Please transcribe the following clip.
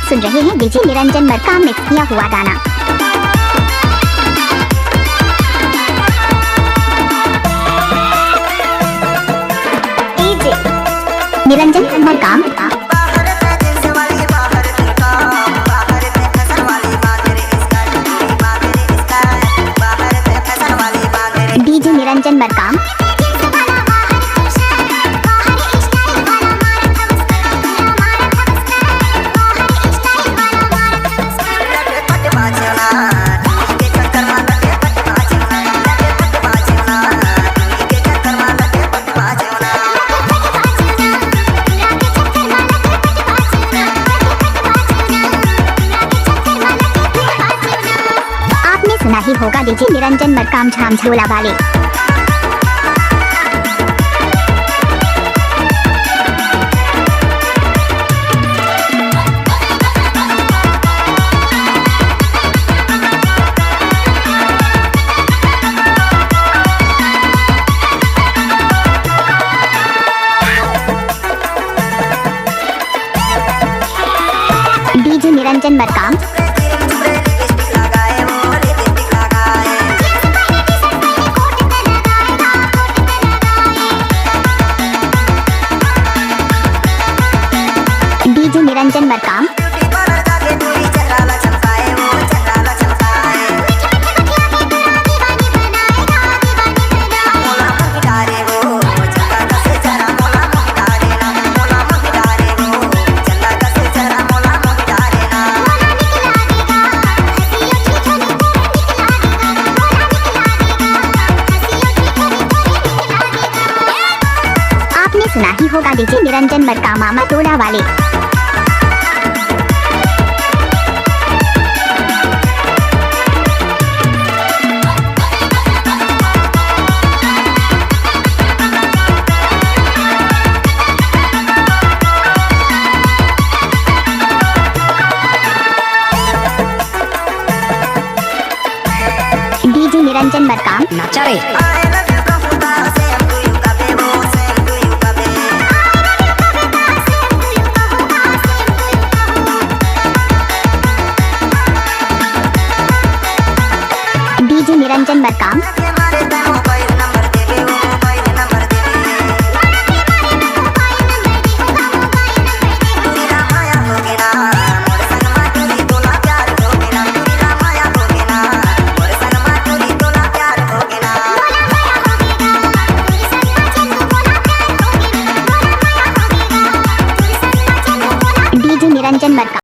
आप सुन रहे हैं डीजे निरंजन मरकाम मिक्स किया हुआ गाना। डीजे निरंजन मरकाम। डीजे निरंजन मरकाम। आपने सुना ही होगा डीजे निरंजन मरकाम झामझोला वाले। डीजे निरंजन मरकाम। डीजे निरंजन मरकाम। आपने सुना ही होगा डीजे निरंजन मरकाम मामा टोला वाले। डीजे निरंजन मरकाम। नाचा रे। डीजे निरंजन मरकाम। डीजे निरंजन मरकाम।